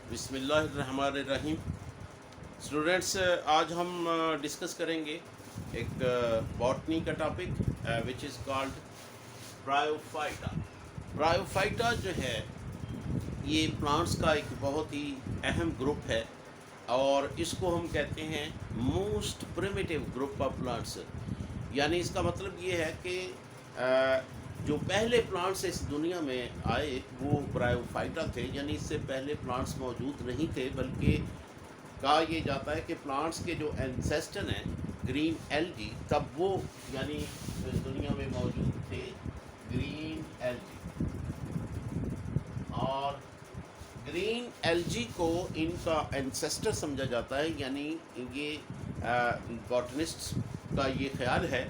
बिस्मिल्लाहिर्रहमानिर्रहीम। स्टूडेंट्स, आज हम डिस्कस करेंगे एक बॉटनी का topic which is called bryophyta. Bryophyta जो है ये प्लांट्स का एक बहुत ही अहम ग्रुप है और इसको हम कहते हैं most primitive group of plants. यानी इसका मतलब ये है कि जो पहले प्लांट्स इस दुनिया में आए वो ब्रायोफाइटा थे, यानी इससे पहले प्लांट्स मौजूद नहीं थे, बल्कि कहा यह जाता है कि प्लांट्स के जो एंसेस्टर हैं ग्रीन एल्गी, तब वो यानी इस दुनिया में मौजूद थे ग्रीन एल्गी। और ग्रीन एल्गी को इनका एंसेस्टर समझा जाता है, यानी ये बॉटनिस्ट्स का ये ख्याल है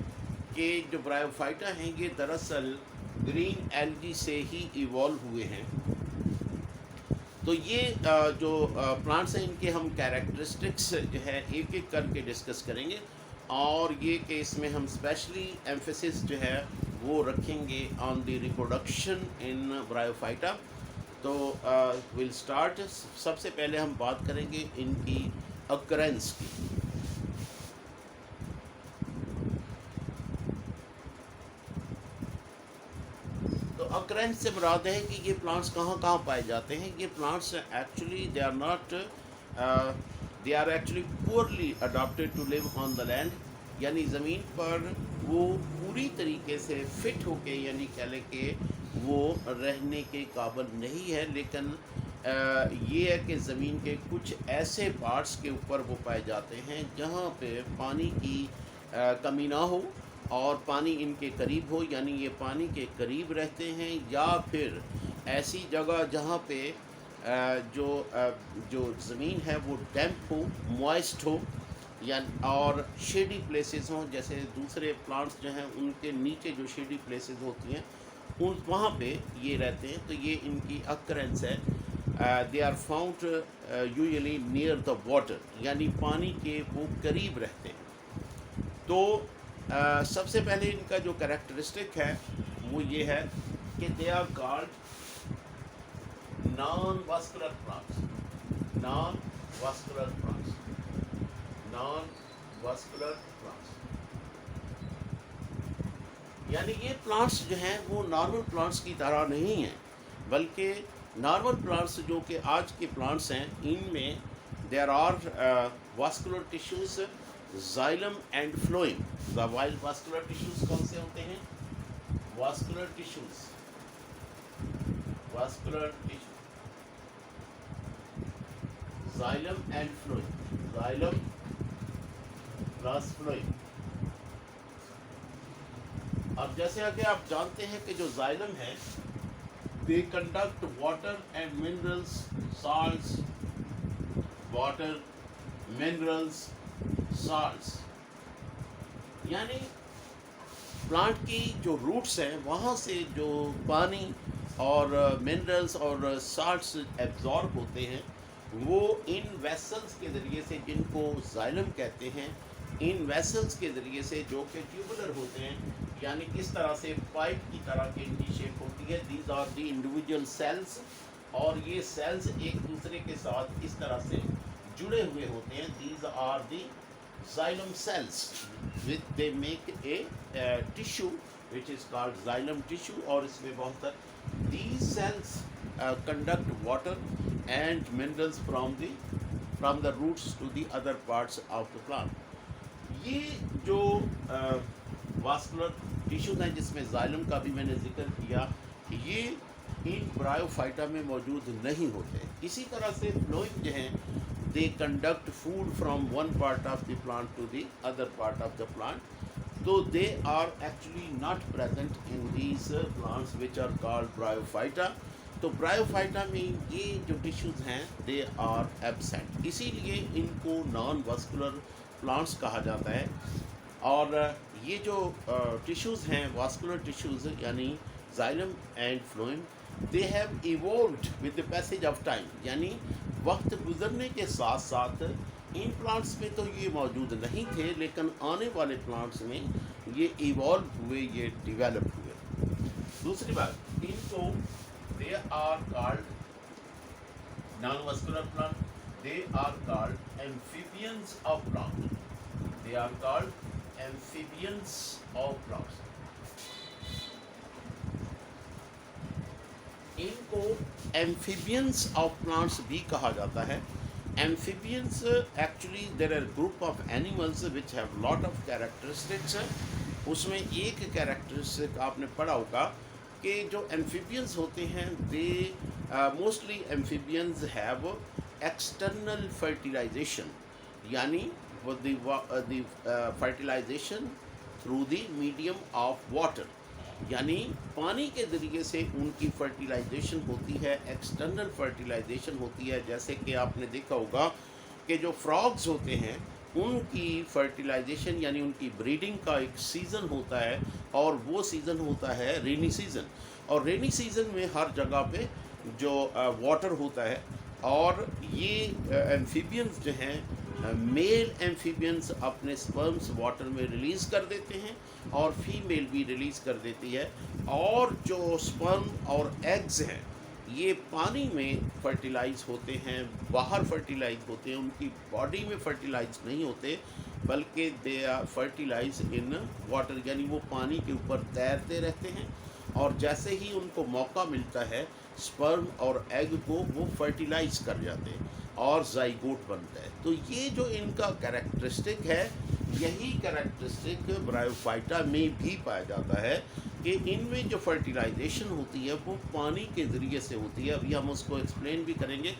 कि जो ब्रायोफाइटा हैं ये दरअसल ग्रीन एल्गी से ही इवॉल्व हुए हैं। तो ये जो प्लांट्स हैं इनके हम कैरेक्टरिस्टिक्स जो है एक एक करके डिस्कस करेंगे, और ये कि इसमें हम स्पेशली एम्फेसिस जो है वो रखेंगे on the reproduction in bryophyta. तो विल स्टार्ट। सबसे पहले हम बात करेंगे इनकी अकरेंस की। तो अकरेंस से मुराद है कि ये प्लांट्स कहाँ कहाँ पाए जाते हैं। ये plants actually they are actually poorly adopted to live on the land, यानी ज़मीन पर वो पूरी तरीके से फिट होके, यानी कह लें कि वो रहने के काबिल नहीं है, लेकिन ये है कि ज़मीन के कुछ ऐसे पार्ट्स के ऊपर वो पाए जाते हैं जहाँ पे पानी की कमी ना हो और पानी इनके करीब हो, यानी ये पानी के करीब रहते हैं, या फिर ऐसी जगह जहाँ पे जो ज़मीन है वो डैम्प हो, मॉइस्ट हो, या और शेडी प्लेसेस हों। जैसे दूसरे प्लांट्स जो हैं उनके नीचे जो शेडी प्लेसेस होती हैं उन वहाँ पे ये रहते हैं। तो ये इनकी अकरेंस है। They are found usually near the water, यानी पानी के वो करीब रहते हैं। तो सबसे पहले इनका जो कैरेक्टरिस्टिक है वो ये है कि they are called non vascular plants. Non vascular plants, non vascular plants, यानी ये प्लांट्स जो हैं वो नॉर्मल प्लांट्स की तरह नहीं हैं, बल्कि नॉर्मल प्लांट्स जो कि आज के प्लांट्स हैं इनमें there are vascular tissues, xylem and phloem. The wild vascular tissues कौन से होते हैं? Vascular tissues, vascular tissue, xylem and phloem, xylem plus phloem. अब जैसे कि आप जानते हैं कि जो जाइलम है they conduct water and minerals, salts, water, minerals, salts, यानी प्लांट की जो रूट्स हैं वहाँ से जो पानी और मिनरल्स और साल्ट्स एब्जॉर्ब होते हैं वो इन वेसल्स के ज़रिए से, जिनको जाइलम कहते हैं, इन वेसल्स के ज़रिए से जो कि ट्यूबुलर होते हैं, यानी किस तरह से पाइप की तरह की इनकी शेप होती है। These are the individual cells, और ये सेल्स एक दूसरे के साथ इस तरह से जुड़े हुए होते हैं। These are the xylem cells with they make a tissue which is called xylem tissue, और इसमें बहुत सारे these cells conduct water and minerals from the roots to the other parts of the plant। ये जो vascular tissues हैं जिसमें xylem का भी मैंने जिक्र किया, ये इन ब्रायोफाइटा में मौजूद नहीं होते। इसी तरह से फ्लोएम जो हैं they conduct food from one part of the plant to the other part of the plant, so they are actually not present in these plants which are called bryophyta। तो ब्रायोफाइटा में ये जो tissues हैं they are absent, इसीलिए इनको non vascular plants कहा जाता है। और ये जो टिश्यूज़ हैं वास्कुलर टिश्यूज़ यानी xylem and phloem, they have evolved with the passage of time, यानी वक्त गुजरने के साथ साथ इन प्लांट्स में तो ये मौजूद नहीं थे, लेकिन आने वाले प्लांट्स में ये इवॉल्व हुए, ये डिवेलप हुए। दूसरी बात, इनको they are called non-vascular plant, they are called amphibians of plant. They are called amphibians of plants. इनको एम्फीबियंस ऑफ प्लांट्स भी कहा जाता है. Amphibians actually there are group of animals which have lot of characteristics. उसमें एक characteristic आपने पढ़ा होगा कि जो एम्फीबियंस होते हैं they mostly amphibians have external fertilization, यानी the fertilization through the medium of water, यानी पानी के ज़रिए से उनकी फर्टिलाइजेशन होती है, एक्सटर्नल फर्टिलाइजेशन होती है. जैसे कि आपने देखा होगा कि जो फ्रॉग्स होते हैं उनकी फर्टिलाइजेशन यानी उनकी ब्रीडिंग का एक सीज़न होता है, और वो सीज़न होता है रेनी सीज़न. और रेनी सीज़न में हर जगह पे जो वाटर होता है, और ये एम्फीबियंस जो हैं मेल एम्फीबियंस अपने स्पर्म्स वाटर में रिलीज़ कर देते हैं और फीमेल भी रिलीज़ कर देती है. और जो स्पर्म और एग्स हैं ये पानी में फर्टिलाइज होते हैं, बाहर फर्टिलाइज होते हैं, उनकी बॉडी में फर्टिलाइज नहीं होते, बल्कि they are fertilize in water, यानी वो पानी के ऊपर तैरते रहते हैं. और जैसे ही उनको मौका मिलता है स्पर्म और एग को वो फर्टिलाइज कर जाते हैं और जाइगोट बनता है. तो ये जो इनका कैरेक्टरिस्टिक है, यही कैरेक्टरिस्टिक ब्रायोफाइटा में भी पाया जाता है कि इनमें जो फर्टिलाइजेशन होती है वो पानी के ज़रिए से होती है. अभी हम उसको एक्सप्लेन भी करेंगे.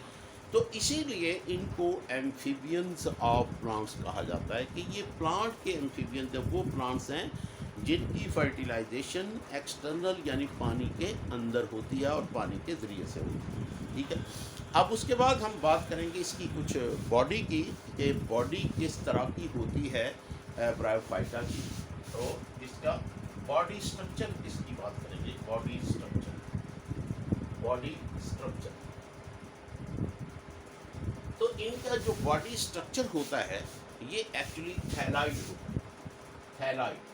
तो इसीलिए इनको एम्फीबियंस ऑफ प्लांट्स कहा जाता है कि ये प्लांट के एम्फीबियंस वो प्लांट्स हैं जिनकी फर्टिलाइजेशन एक्सटर्नल यानी पानी के अंदर होती है और पानी के ज़रिए से होती है. ठीक है. अब उसके बाद हम बात करेंगे इसकी कुछ बॉडी की, कि बॉडी किस तरह की होती है ब्रायोफाइटा की. तो इसका बॉडी स्ट्रक्चर इसकी बात करेंगे. Body structure, body structure. तो इनका जो बॉडी स्ट्रक्चर होता है ये एक्चुअली थैलाइड होता है. थैलाइड.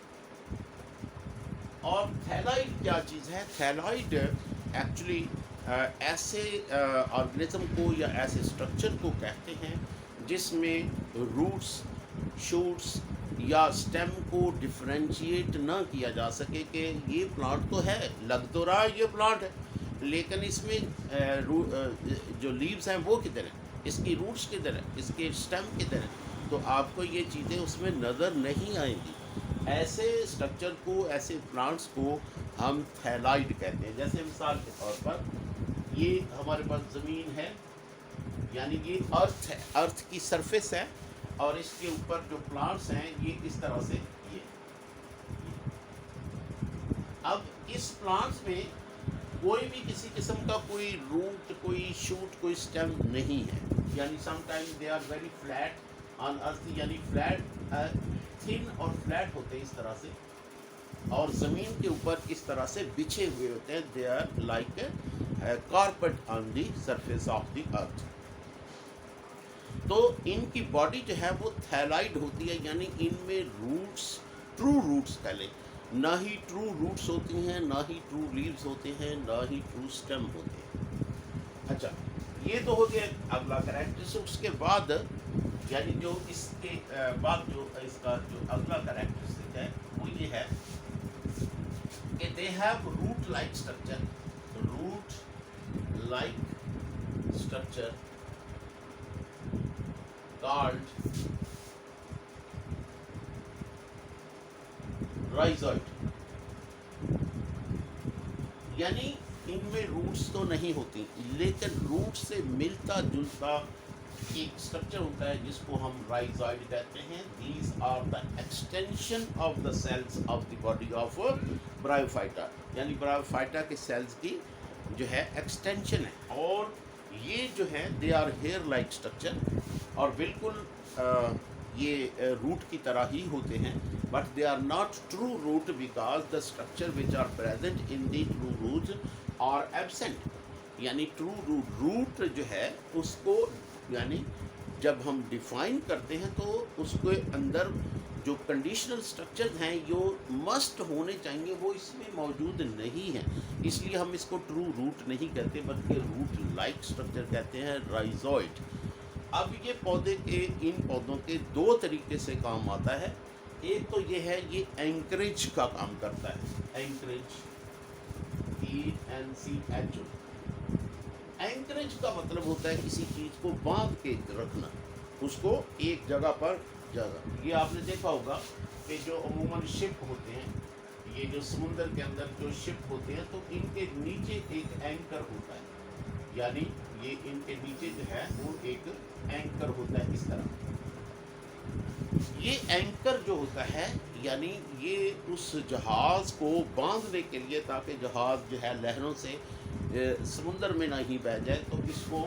और थैलाइड क्या चीज़ है? थैलाइड एक्चुअली ऐसे ऑर्गेनिज्म को या ऐसे स्ट्रक्चर को कहते हैं जिसमें रूट्स, शूट्स या स्टेम को डिफरेंशिएट ना किया जा सके कि ये प्लांट तो है, लग तो रहा है ये प्लांट है, लेकिन इसमें जो लीव्स हैं वो किधर हैं, इसकी रूट्स किधर हैं, इसके स्टेम किधर हैं. तो आपको ये चीज़ें उसमें नज़र नहीं आएंगी. ऐसे स्ट्रक्चर को, ऐसे प्लांट्स को हम थैलाइड कहते हैं. जैसे मिसाल के तौर पर ये हमारे पास ज़मीन है, यानी ये अर्थ है, अर्थ की सरफेस है, और इसके ऊपर जो प्लांट्स हैं ये इस तरह से ये. अब इस प्लांट्स में कोई भी किसी किस्म का कोई रूट, कोई शूट, कोई स्टेम नहीं है. यानी sometime they are very flat on earth, यानी फ्लैट, थिन और फ्लैट होते हैं इस तरह से, और ज़मीन के ऊपर इस तरह से बिछे हुए होते हैं. They are like carpet on the surface of the earth. तो इनकी बॉडी जो है वो थैलाइड होती है, यानी इनमें रूट्स, ट्रू रूट्स पहले, ना ही ट्रू रूट्स होती हैं, ना ही ट्रू लीव्स होते हैं, ना ही ट्रू स्टेम होते हैं. अच्छा, ये तो हो गया अगला कैरेक्टरिस्टिक. उसके बाद यानी जो इसके बाद जो इसका जो अगला कैरेक्टरिस्टिक है वो ये है कि they have root like structure. Root like structure called rhizoid. यानी इनमें रूट्स तो नहीं होती, लेकिन रूट से मिलता जुलता एक स्ट्रक्चर होता है जिसको हम राइजॉइड कहते हैं. These are the extension of the cells of the body of Bryophyta, यानी ब्रायोफाइटा के सेल्स की जो है एक्सटेंशन है. और ये जो है they are hair like structure, और बिल्कुल ये रूट की तरह ही होते हैं, but they are not true root because the structure which are present in the true root are absent. यानी ट्रू रूट जो है उसको, यानी जब हम डिफाइन करते हैं तो उसके अंदर जो कंडीशनल स्ट्रक्चर्स हैं जो मस्ट होने चाहिए वो इसमें मौजूद नहीं हैं, इसलिए हम इसको ट्रू रूट नहीं कहते बल्कि रूट लाइक स्ट्रक्चर कहते हैं, राइजोइड। अब ये पौधे के इन पौधों के दो तरीके से काम आता है। एक तो ये है, ये एंकरेज का काम करता है, एंकरेज, ENCH। एंकरेज का मतलब होता है किसी चीज़ को बांध के रखना, उसको एक जगह पर जगह। ये आपने देखा होगा कि जो अमूमन शिप होते हैं, ये जो समुंदर के अंदर जो शिप होते हैं, तो इनके नीचे एक एंकर होता है, यानी ये इनके नीचे जो है वो एक एंकर होता है इस तरह। ये एंकर जो होता है यानी ये उस जहाज़ को बांधने के लिए, ताकि जहाज़ जो है लहरों से समुंदर में नहीं बह जाए, तो इसको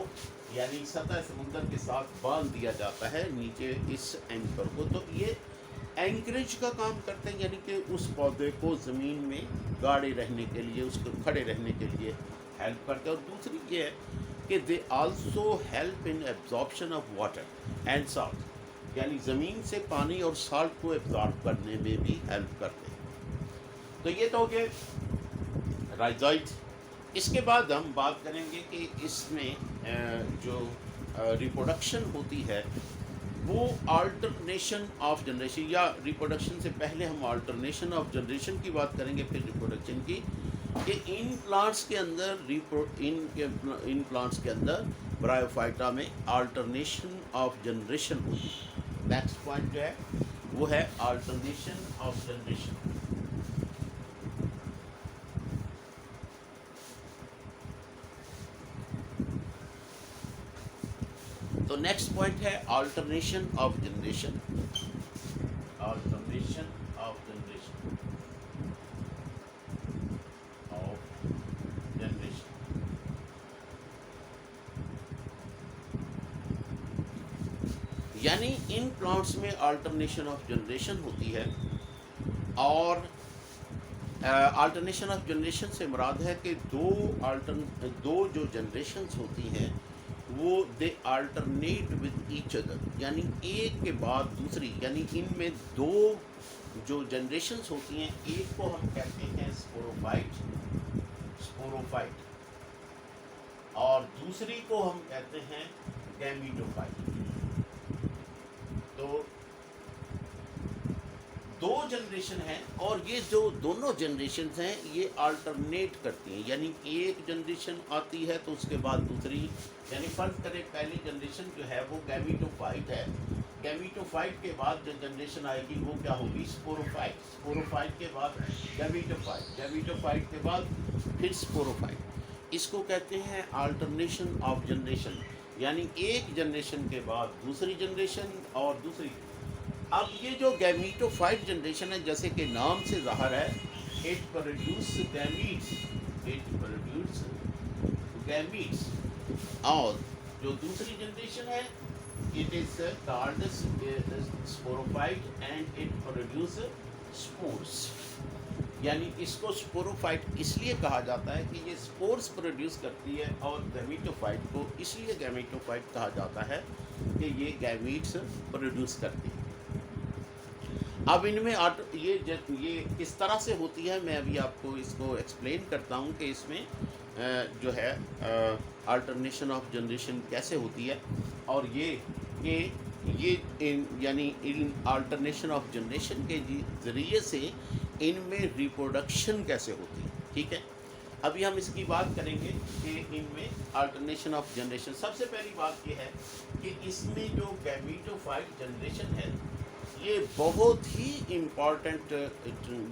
यानी सतह समुंदर के साथ बांध दिया जाता है नीचे इस एंकर को। तो ये एंकरेज का काम करते हैं, यानी कि उस पौधे को ज़मीन में गाड़े रहने के लिए, उसको खड़े रहने के लिए हेल्प करते हैं। और दूसरी ये है कि they also help in absorption of water and salt, यानी ज़मीन से पानी और साल्ट को एब्जॉर्ब करने में भी हेल्प करते हैं। तो ये तो हो गए राइजोइड। इसके बाद हम बात करेंगे कि इसमें जो रिप्रोडक्शन होती है वो अल्टरनेशन ऑफ जनरेशन, या रिप्रोडक्शन से पहले हम अल्टरनेशन ऑफ जनरेशन की बात करेंगे, फिर रिप्रोडक्शन की, कि इन प्लांट्स के अंदर इन प्लांट्स के अंदर ब्रायोफाइटा में अल्टरनेशन ऑफ जनरेशन होती है। नेक्स्ट पॉइंट जो है वो है अल्टरनेशन ऑफ जनरेशन। तो नेक्स्ट पॉइंट है alternation of generation, alternation of generation, यानी इन प्लांट्स में अल्टरनेशन ऑफ जनरेशन होती है। और अल्टरनेशन ऑफ जनरेशन से मुराद है कि दो जो जनरेशन्स होती हैं वो दे अल्टरनेट विद ईच अदर, यानी एक के बाद दूसरी, यानी इनमें दो जो जनरेशन्स होती हैं, एक को हम कहते हैं स्पोरोफाइट, और दूसरी को हम कहते हैं गैमीटोफाइट। तो दो जनरेशन हैं और ये जो दोनों जनरेशन हैं ये अल्टरनेट करती हैं, यानी एक जनरेशन आती है तो उसके बाद दूसरी, यानी फर्ज करें पहली जनरेशन जो है वो गैमीटोफाइट है, गैमीटोफाइट के बाद जो जनरेशन आएगी वो क्या होगी, स्पोरोफाइट, स्पोरोफाइट के बाद गैमीटोफाइट, गैमीटोफाइट के बाद फिर स्पोरोफाइट। इसको कहते हैं अल्टरनेशन ऑफ जनरेशन, यानी एक जनरेशन के बाद दूसरी जनरेशन और दूसरी। अब ये जो गैमीटोफाइट जनरेशन है, जैसे कि नाम से ज़ाहिर है, it produce gametes, it produce gametes. और जो दूसरी जनरेशन है it is called sporophyte and it produce spores, यानी इसको स्पोरोफाइट इसलिए कहा जाता है कि ये स्पोर्स प्रोड्यूस करती है, और गैमीटोफाइट को इसलिए गैमीटोफाइट कहा जाता है कि ये गैमीट्स प्रोड्यूस करती है। अब इनमें ये किस तरह से होती है, मैं अभी आपको इसको एक्सप्लेन करता हूँ कि इसमें जो है अल्टरनेशन ऑफ जनरेशन कैसे होती है, और यानी इन अल्टरनेशन ऑफ जनरेशन के ज़रिए से इनमें रिप्रोडक्शन कैसे होती है। ठीक है, अभी हम इसकी बात करेंगे कि इनमें अल्टरनेशन ऑफ जनरेशन। सबसे पहली बात यह है कि इसमें जो गैमीटोफाइट जनरेशन है ये बहुत ही इम्पॉर्टेंट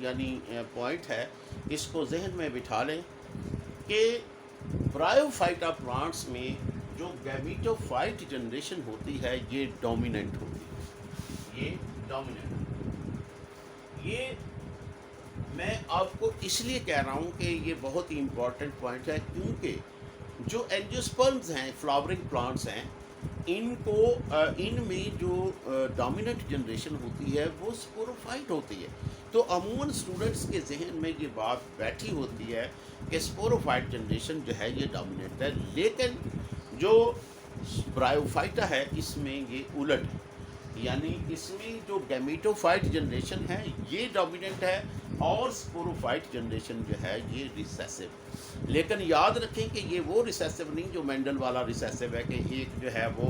यानी पॉइंट है, इसको जहन में बिठा लें कि ब्रायोफाइटा प्लांट्स में जो गैमीटोफाइट जनरेशन होती है ये डोमिनेंट होती है, ये डोमिनेंट। ये मैं आपको इसलिए कह रहा हूँ कि ये बहुत ही इम्पॉर्टेंट पॉइंट है, क्योंकि जो एंजियोस्पर्म्स हैं, फ्लावरिंग प्लांट्स हैं, इनमें जो डोमिनेंट जनरेशन होती है वो स्पोरोफाइट होती है। तो अमूमन स्टूडेंट्स के जहन में ये बात बैठी होती है कि स्पोरोफाइट जनरेशन जो है ये डोमिनेंट है, लेकिन जो ब्रायोफाइटा है इसमें ये उलट है। यानी इसमें जो गैमीटोफाइट जनरेशन है ये डोमिनेंट है, और स्पोरोफाइट जनरेशन जो है ये रिसेसिव। लेकिन याद रखें कि ये वो रिसेसिव नहीं जो मेंडल वाला रिसेसिव है कि एक जो है वो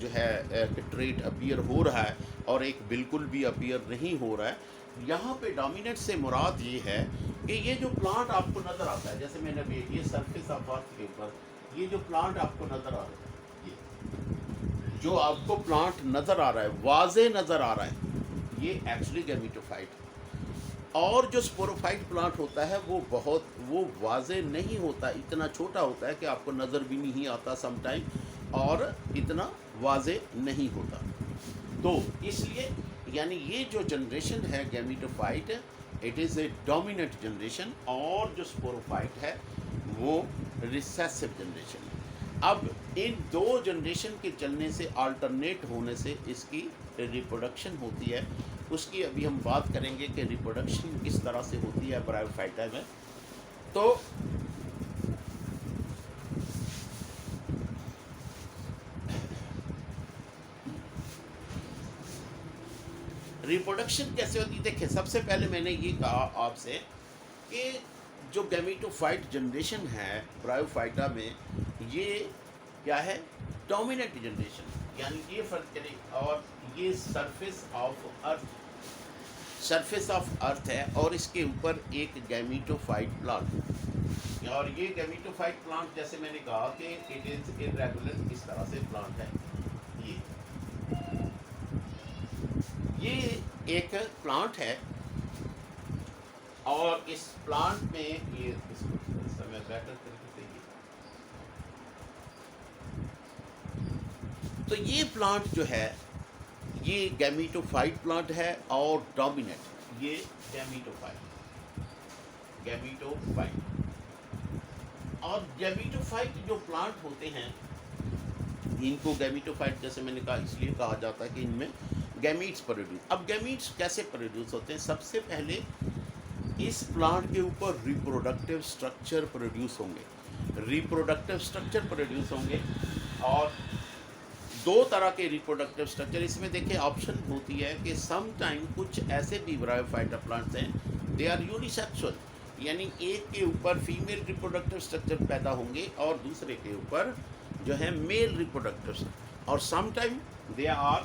जो है ट्रेट अपीयर हो रहा है और एक बिल्कुल भी अपीयर नहीं हो रहा है। यहाँ पे डोमिनेंट से मुराद ये है कि ये जो प्लांट आपको नज़र आता है, जैसे मैंने अभी ये सरफेस ऑफ अर्थ के ऊपर ये जो प्लांट आपको नज़र आ रहा है, ये जो आपको प्लांट नज़र आ रहा है, वाजे नज़र आ रहा है, ये एक्चुअली गैमीटोफाइट। और जो स्पोरोफाइट प्लांट होता है वो वाजे नहीं होता, इतना छोटा होता है कि आपको नज़र भी नहीं आता समटाइम, और इतना वाजे नहीं होता। तो इसलिए यानी ये जो जनरेशन है gametophyte, it is a dominant generation, और जो स्पोरोफाइट है वो रिसेसिव जनरेशन है। अब इन दो जनरेशन के चलने से, अल्टरनेट होने से इसकी रिप्रोडक्शन होती है। उसकी अभी हम बात करेंगे कि रिप्रोडक्शन किस तरह से होती है ब्रायोफाइटा में। तो रिप्रोडक्शन कैसे होती है, देखिए सबसे पहले मैंने ये कहा आपसे कि जो गैमीटोफाइट जनरेशन है ब्रायोफाइटा में, ये क्या है, डोमिनेंट जनरेशन, यानी ये फर्क करें। और ये सरफेस ऑफ अर्थ है, और इसके ऊपर एक गैमीटोफाइट प्लांट, और ये गैमीटोफाइट प्लांट जैसे मैंने कहा कि इट इज इरेगुलर, इस तरह से प्लांट है। ये एक प्लांट है, और इस प्लांट में ये इसको इस समय बेटर तरीके से तो ये प्लांट जो है ये गैमीटोफाइट प्लांट है और डोमिनेंट, ये गैमीटोफाइट। और गैमीटोफाइट जो प्लांट होते हैं इनको गैमीटोफाइट जैसे मैंने कहा इसलिए कहा जाता है कि इनमें गैमीट्स प्रोड्यूस। अब गैमीट्स कैसे प्रोड्यूस होते हैं, सबसे पहले इस प्लांट के ऊपर रिप्रोडक्टिव स्ट्रक्चर प्रोड्यूस होंगे, और दो तरह के रिप्रोडक्टिव स्ट्रक्चर इसमें देखिए ऑप्शन होती है कि सम टाइम कुछ ऐसे भी ब्रायोफाइटा प्लांट्स हैं दे आर यूनिसेक्सुअल, यानी एक के ऊपर फीमेल रिप्रोडक्टिव स्ट्रक्चर पैदा होंगे और दूसरे के ऊपर जो है मेल रिप्रोडक्टिव, और some time they are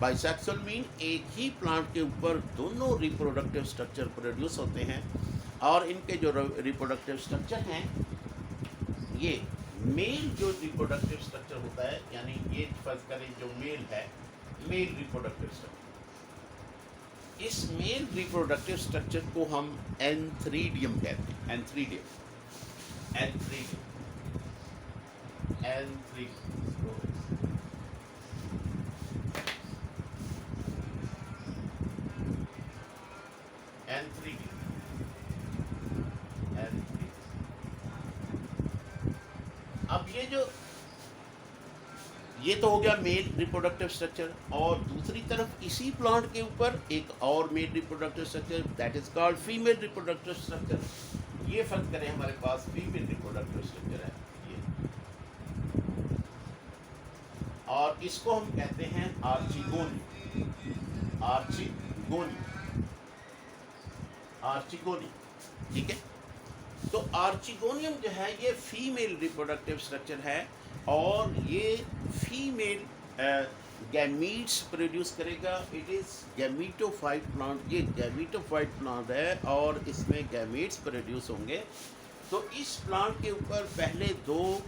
bisexual mean एक ही प्लांट के ऊपर दोनों रिप्रोडक्टिव स्ट्रक्चर प्रोड्यूस होते हैं, और इनके जो रिप्रोडक्टिव स्ट्रक्चर हैं ये मेल जो रिप्रोडक्टिव स्ट्रक्चर होता है, यानी ये फर्ज करें जो मेल है, मेल रिप्रोडक्टिव स्ट्रक्चर, इस मेल रिप्रोडक्टिव स्ट्रक्चर को हम एंथ्रीडियम कहते हैं। एंथ्रीडियम अब ये तो हो गया मेल रिप्रोडक्टिव स्ट्रक्चर, और दूसरी तरफ इसी प्लांट के ऊपर एक और male reproductive structure that is called female reproductive structure. ये फर्क करें हमारे पास फीमेल रिप्रोडक्टिव स्ट्रक्चर है ये, और इसको हम कहते हैं आर्चिगोनी। ठीक है, तो आर्चिगोनियम जो है ये फीमेल रिप्रोडक्टिव स्ट्रक्चर है, और ये फीमेल गैमीट्स प्रोड्यूस करेगा। इट इज़ गैमीटोफाइट प्लांट, ये गैमीटोफाइट प्लांट है और इसमें गैमीट्स प्रोड्यूस होंगे। तो इस प्लांट के ऊपर पहले दो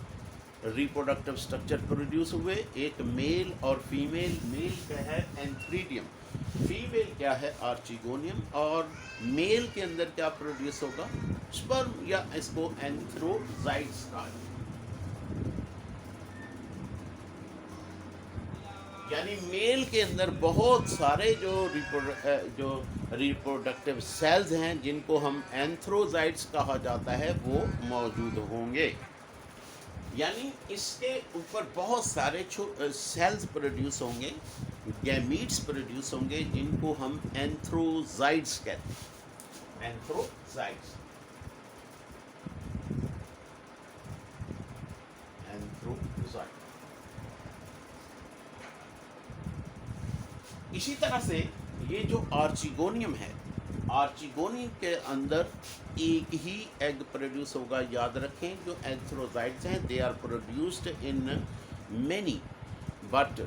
रिप्रोडक्टिव स्ट्रक्चर प्रोड्यूस हुए, एक मेल और फीमेल। मेल क्या है एंथ्रीडियम, फीमेल क्या है आर्चिगोनियम, और मेल के अंदर क्या प्रोड्यूस होगा स्पर्म, या इसको एंथ्रोजाइट्स कहा, यानी मेल के अंदर बहुत सारे जो रिप्रोडक्टिव सेल्स हैं जिनको हम एंथ्रोजाइट्स कहा जाता है वो मौजूद होंगे, यानी इसके ऊपर बहुत सारे सेल्स प्रोड्यूस होंगे, गैमीट्स प्रोड्यूस होंगे जिनको हम एंथ्रोजाइट्स कहते हैं। एंथ्रोजाइट्स इसी तरह से ये जो आर्चिगोनियम है, आर्चिगोनियम के अंदर एक ही एग प्रोड्यूस होगा। याद रखें, जो एंथ्रोजाइट्स हैं they are produced in many, but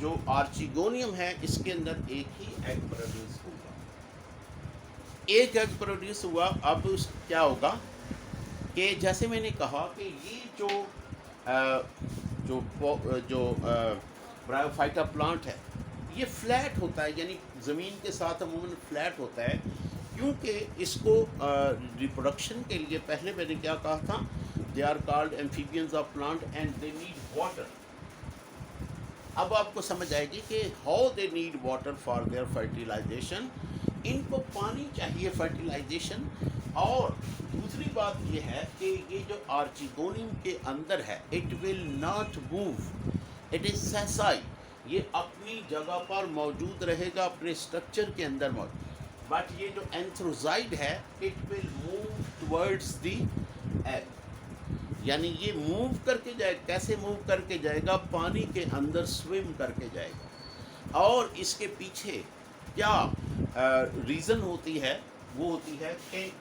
जो आर्चिगोनियम है इसके अंदर एक ही एग प्रोड्यूस होगा। एक एग प्रोड्यूस हुआ, अब क्या होगा कि जैसे मैंने कहा कि ये जो ब्रायोफाइटा प्लांट है ये फ्लैट होता है, यानी ज़मीन के साथ अमूमन फ्लैट होता है, क्योंकि इसको रिप्रोडक्शन के लिए पहले मैंने क्या कहा था, they are called amphibians of plant and they need water. अब आपको समझ आएगी कि how they need water for their fertilization. इनको पानी चाहिए फर्टिलाइजेशन। और दूसरी बात ये है कि ये जो आर्चिगोनियम के अंदर है it will not move, it is sessile, ये अपनी जगह पर मौजूद रहेगा, अपने स्ट्रक्चर के अंदर मौजूद। बट ये जो एंथ्रोजाइड है it will move towards the egg, यानी ये मूव करके जाए। कैसे मूव करके जाएगा? पानी के अंदर स्विम करके जाएगा। और इसके पीछे क्या रीज़न होती है? वो होती है कि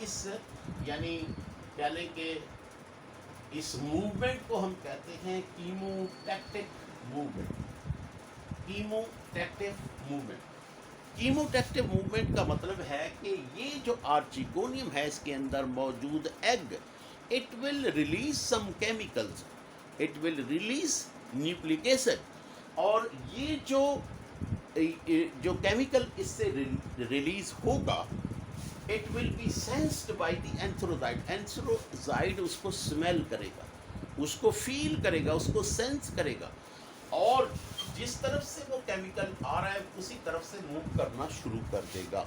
इस यानी कह लें कि इस मूवमेंट को हम कहते हैं कीमोटैक्टिक मूवमेंट। कीमोटैक्टिव मूवमेंट, कीमोटैक्टिव मूवमेंट का मतलब है कि ये जो आर्चिगोनियम है इसके अंदर मौजूद egg, it will release some chemicals, it will release nucleic acid, और ये जो केमिकल इससे रिलीज होगा it will be sensed by the एंथ्रोजाइड। एंथ्रोजाइड उसको स्मेल करेगा, उसको फील करेगा, उसको सेंस करेगा, और जिस तरफ से वो केमिकल आ रहा है उसी तरफ से मूव करना शुरू कर देगा।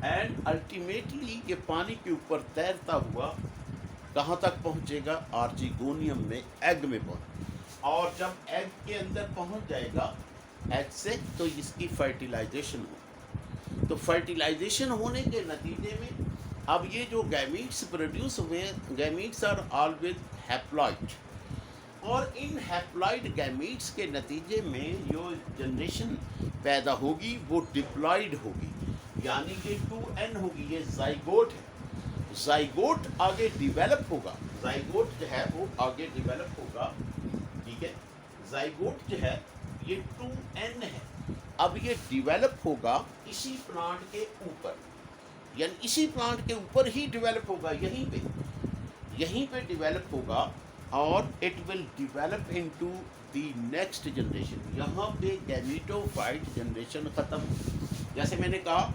एंड अल्टीमेटली ये पानी के ऊपर तैरता हुआ कहाँ तक पहुँचेगा? आर्चिगोनियम में, एग में पहुँच। और जब एग के अंदर पहुँच जाएगा एग से, तो इसकी फर्टिलाइजेशन हो। तो फर्टिलाइजेशन होने के नतीजे में अब ये जो गैमीट्स प्रोड्यूस हुए हैं, गैमीट्स आर ऑलवेज हैप्लॉइड, और इन हैप्लॉइड गैमीट्स के नतीजे में जो जनरेशन पैदा होगी वो डिप्लॉइड होगी, यानी कि 2n होगी। ये जाइगोट है, जाइगोट आगे डिवेलप होगा, जाइगोट जो है वो आगे डिवेलप होगा, ठीक है। जाइगोट जो है ये 2n है, अब ये डिवेलप होगा इसी प्लांट के ऊपर, यानी इसी प्लांट के ऊपर ही डिवेलप होगा, यहीं पे डिवेलप होगा, और it will develop into the next generation. यहाँ पे गैमीटोफाइट जनरेशन ख़त्म। जैसे मैंने कहा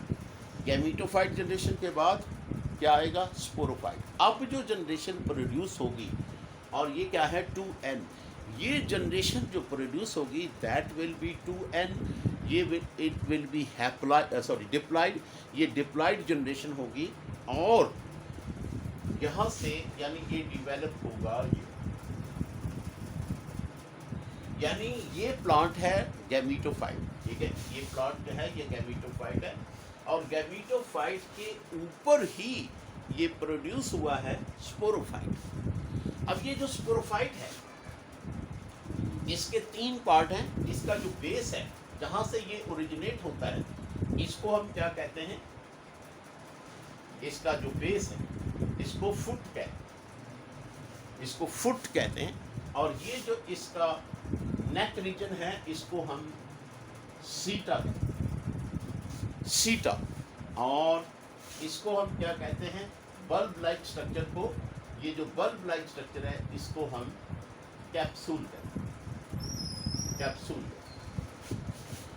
गैमीटोफाइट जनरेशन के बाद क्या आएगा? स्पोरोफाइट। अब जो जनरेशन प्रोड्यूस होगी, और ये क्या है? 2n। ये जनरेशन जो प्रोड्यूस होगी that will be 2n, it will be diploid, ये डिप्लॉइड जनरेशन होगी, और यहाँ से यानी ये डिवेलप होगा, यानी ये प्लांट है गैमीटोफाइट, ठीक है। ये प्लांट जो है ये गैमीटोफाइट है, और गैमीटोफाइट के ऊपर ही ये प्रोड्यूस हुआ है स्पोरोफाइट। अब ये जो स्पोरोफाइट है इसके 3 पार्ट हैं। इसका जो बेस है जहाँ से ये ओरिजिनेट होता है इसको हम क्या कहते हैं? इसका जो बेस है इसको फुट कहते हैं, और ये जो इसका नेक रीजन है इसको हम सीटा कहते हैं, सीटा। और इसको हम क्या कहते हैं? बल्ब लाइक स्ट्रक्चर को, ये जो बल्ब लाइक स्ट्रक्चर है इसको हम कैप्सूल कहते हैं, कैप्सूल।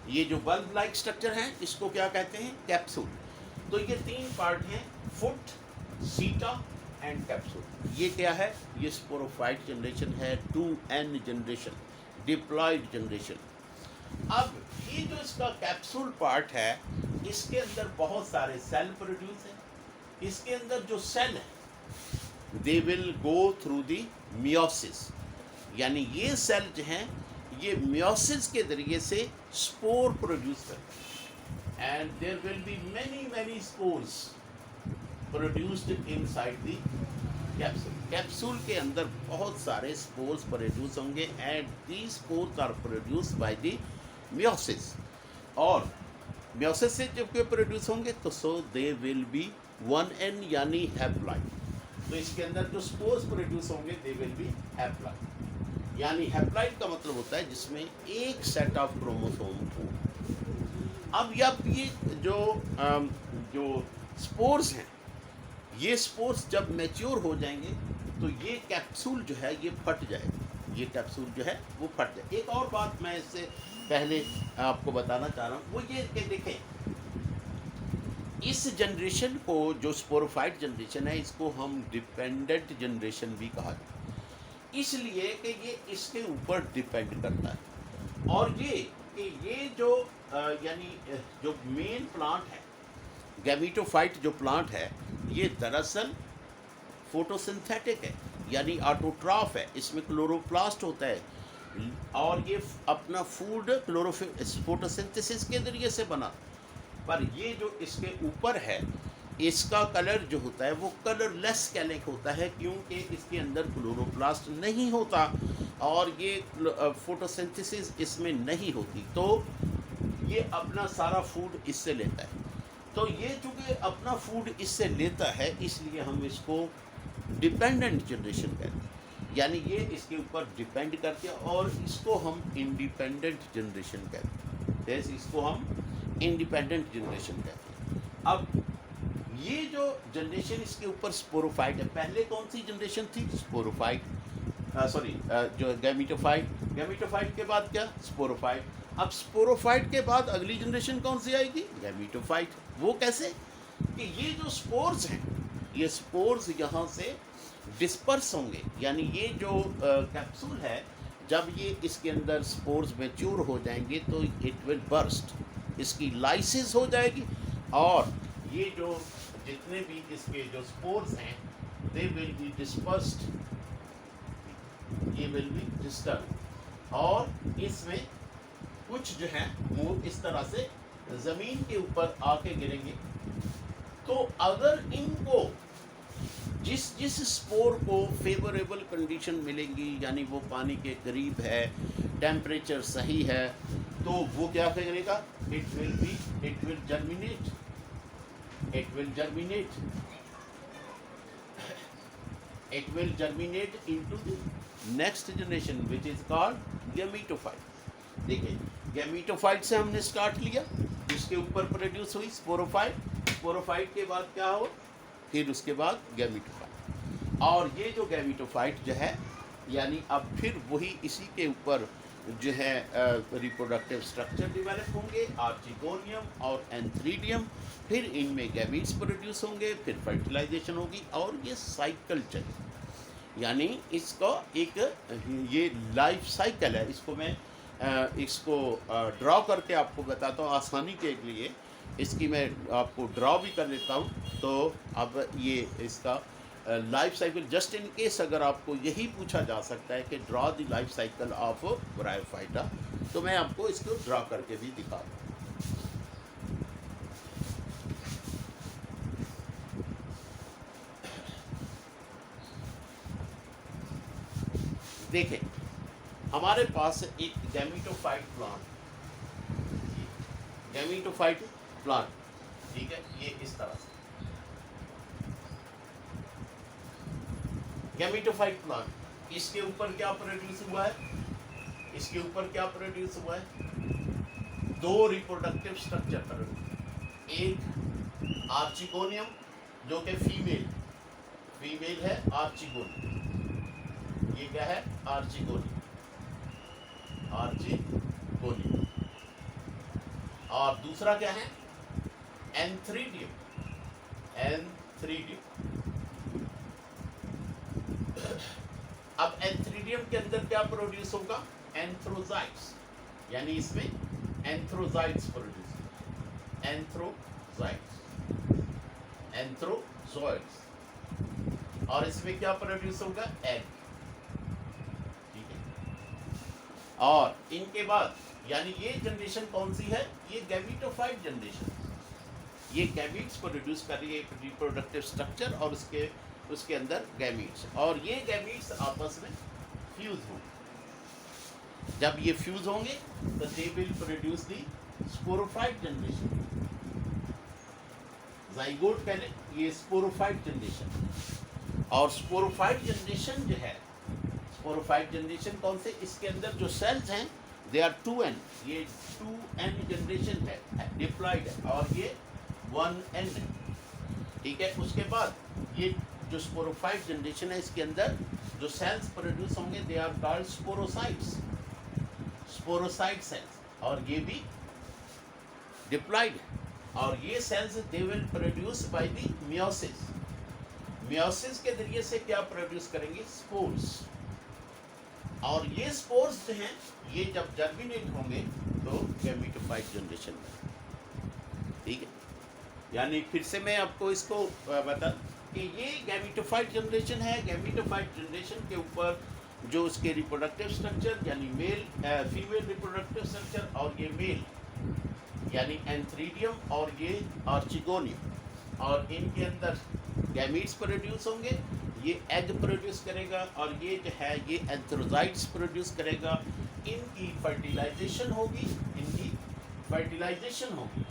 ये जो बल्ब लाइक स्ट्रक्चर है इसको क्या कहते हैं? कैप्सूल। तो ये 3 पार्ट हैं, फुट, सीटा एंड कैप्सूल। ये क्या है? ये स्पोरोफाइट जनरेशन है, 2n जनरेशन, डिप्लॉइड जनरेशन। अब ये जो इसका कैप्सूल पार्ट है इसके अंदर बहुत सारे सेल प्रोड्यूस हैं। इसके अंदर जो सेल है they will go through the meiosis, यानी ये सेल जो हैं ये मियोसिस के जरिए से स्पोर प्रोड्यूस करते हैं, and there will be many spores produced inside the capsule. Capsule के अंदर बहुत सारे स्पोर्स प्रोड्यूस होंगे, and these spores are produced by the meiosis. और म्योसिस से जब ये प्रोड्यूस होंगे तो सो दे विल बी 1n यानी हैप्लॉइड। तो इसके अंदर जो स्पोर्स प्रोड्यूस होंगे दे विल बी हैप्लॉइड, यानी हैप्लॉइड का मतलब होता है जिसमें एक सेट ऑफ क्रोमोसोम हो। अब ये जो स्पोर्स हैं, ये स्पोर्स जब मैच्योर हो जाएंगे तो ये कैप्सूल जो है ये फट जाएगा, ये कैप्सूल जो है वो फट जाए। एक और बात मैं इससे पहले आपको बताना चाह रहा हूँ, वो ये कि देखें इस जनरेशन को, जो स्पोरोफाइट जनरेशन है, इसको हम डिपेंडेंट जनरेशन भी कहा जाता है, इसलिए कि ये इसके ऊपर डिपेंड करता है। और ये जो यानी जो मेन प्लांट है, गैमीटोफाइट जो प्लांट है, ये दरअसल फोटोसिंथेटिक है, यानी ऑटोट्रॉफ है, इसमें क्लोरोप्लास्ट होता है और ये अपना फूड फोटोसिंथेसिस के जरिए से बना। पर ये जो इसके ऊपर है, इसका कलर जो होता है वो कलरलेस कैलिक होता है, क्योंकि इसके अंदर क्लोरोप्लास्ट नहीं होता और ये फोटोसिंथेसिस इसमें नहीं होती, तो ये अपना सारा फूड इससे लेता है। तो ये चूँकि अपना फूड इससे लेता है, इसलिए हम इसको डिपेंडेंट जनरेशन कहते हैं, यानी ये इसके ऊपर डिपेंड करते हैं और इसको हम इंडिपेंडेंट जनरेशन कहते हैं। इसको हम इंडिपेंडेंट जनरेशन कहते हैं। अब ये जो जनरेशन इसके ऊपर स्पोरोफाइट है, पहले कौन सी जनरेशन थी? स्पोरोफाइट, जो गैमीटोफाइट के बाद क्या? स्पोरोफाइट। अब स्पोरोफाइट के बाद अगली जनरेशन कौन सी आएगी? गैमीटोफाइट। वो कैसे? कि ये जो स्पोर्स हैं, ये स्पोर्स यहाँ से डिस्पर्स होंगे, यानी ये जो कैप्सूल है, जब ये इसके अंदर स्पोर्स मैच्योर हो जाएंगे तो इट विल बर्स्ट, इसकी लाइसिस हो जाएगी और ये जो जितने भी इसके जो स्पोर्स हैं दे विल बी डिस्पर्स्ड, ये विल बी डिस्टर्ब, और इसमें कुछ जो है वो इस तरह से ज़मीन के ऊपर आके गिरेंगे। तो अगर इनको जिस स्पोर को फेवरेबल कंडीशन मिलेंगी, यानी वो पानी के करीब है, टेम्परेचर सही है, तो वो क्या करेगा? It will germinate into the next generation which is called gametophyte। देखिए, गैमीटोफाइट से हमने स्टार्ट लिया, उसके ऊपर प्रोड्यूस हुई स्पोरोफाइट के बाद क्या हो? फिर उसके बाद गैमीटोफाइट। और ये जो गैमीटोफाइट जो है, यानी अब फिर वही इसी के ऊपर जो है रिप्रोडक्टिव स्ट्रक्चर डेवलप होंगे, आर्चिगोनियम और एंथ्रीडियम, फिर इनमें गैमीट्स प्रोड्यूस होंगे, फिर फर्टिलाइजेशन होगी और ये साइकिल चलेगी। यानी इसका एक ये लाइफ साइकिल है। इसको मैं ड्रॉ करके आपको बताता हूँ आसानी के लिए, इसकी मैं आपको ड्रॉ भी कर लेता हूँ। तो अब ये इसका life cycle, just in case अगर आपको यही पूछा जा सकता है कि draw the life cycle of bryophyta, तो मैं आपको इसको ड्रॉ करके भी दिखा दूँ। देखें, हमारे पास एक गैमीटोफाइट प्लांट, ठीक है, ये इस तरह से गैमीटोफाइट प्लांट। इसके ऊपर क्या प्रोड्यूस हुआ है? दो रिप्रोडक्टिव स्ट्रक्चर प्रोड्यूस। एक आर्चिगोनियम जो कि फीमेल है, आर्चिगोनियम, ये क्या है? आर्चिगोनियम। और दूसरा क्या है? एंथ्रीडियम। अब एंथ्रीडियम के अंदर क्या प्रोड्यूस होगा? एंथ्रोजाइट्स, यानी इसमें एंथ्रोजाइट्स प्रोड्यूस, एंथ्रोजॉइट्स। और इसमें क्या प्रोड्यूस होगा? एग, ठीक है। और इनके बाद, यानी ये जनरेशन कौन सी है? ये गैमीटोफाइट जनरेशन। ये गैमीट्स प्रोड्यूस कर रही है, रिप्रोडक्टिव स्ट्रक्चर, और उसके अंदर गैमीट्स, और ये गैमीट्स आपस में फ्यूज हों। जब ये फ्यूज होंगे तो दे will produce the sporophyte generation. Zygote पहले, ये स्पोरोफाइट जनरेशन। और स्पोरोफाइट जनरेशन जो है, स्पोरोफाइट जनरेशन कौन से, इसके अंदर जो सेल्स हैं दे आर 2n, ये 2n जनरेशन है, डिप्लॉयड है, और ये 1n है, ठीक है। उसके बाद ये जो स्पोरोफाइट जनरेशन है, इसके अंदर जो सेल्स प्रोड्यूस होंगे they are called sporocytes, sporocyte cells, और ये भी डिप्लॉयड है। और ये cells they will produce by the meiosis, meiosis के जरिए से क्या प्रोड्यूस करेंगे, स्पोर्स। और ये स्पोर्स जो हैं ये जब जर्मिनेट होंगे तो गैमेटोफाइट जनरेशन में, ठीक है। यानी फिर से मैं आपको इसको बता कि ये गैमेटोफाइट जनरेशन है। गैमेटोफाइट जनरेशन के ऊपर जो उसके रिप्रोडक्टिव स्ट्रक्चर यानी मेल फीमेल रिप्रोडक्टिव स्ट्रक्चर, और ये मेल यानी एंथ्रीडियम और ये आर्चिगोनियम, और इनके अंदर गैमीट्स प्रोड्यूस होंगे, ये एग प्रोड्यूस करेगा, और ये जो है ये एंथ्रोजाइट्स प्रोड्यूस करेगा। इनकी फर्टिलाइजेशन होगी, इनकी फर्टिलाइजेशन होगी,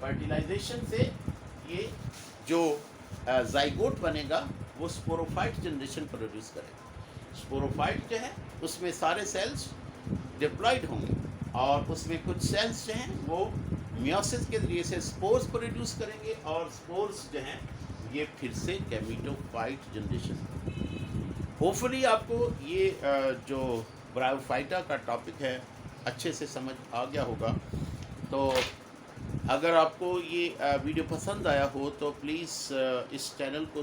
फर्टिलाइजेशन से ये जो जाइगोट बनेगा वो स्पोरोफाइट जनरेशन प्रोड्यूस करेगा। स्पोरोफाइट जो है उसमें सारे सेल्स डिप्लॉयड होंगे, और उसमें कुछ सेल्स जो हैं वो मियोसिस के जरिए से स्पोर्स प्रोड्यूस करेंगे, और स्पोर्स जो हैं ये फिर से गैमेटोफाइट जनरेशन। होपफुली आपको ये जो ब्रायोफाइटा का टॉपिक है अच्छे से समझ आ गया होगा। तो अगर आपको ये वीडियो पसंद आया हो तो प्लीज़ इस चैनल को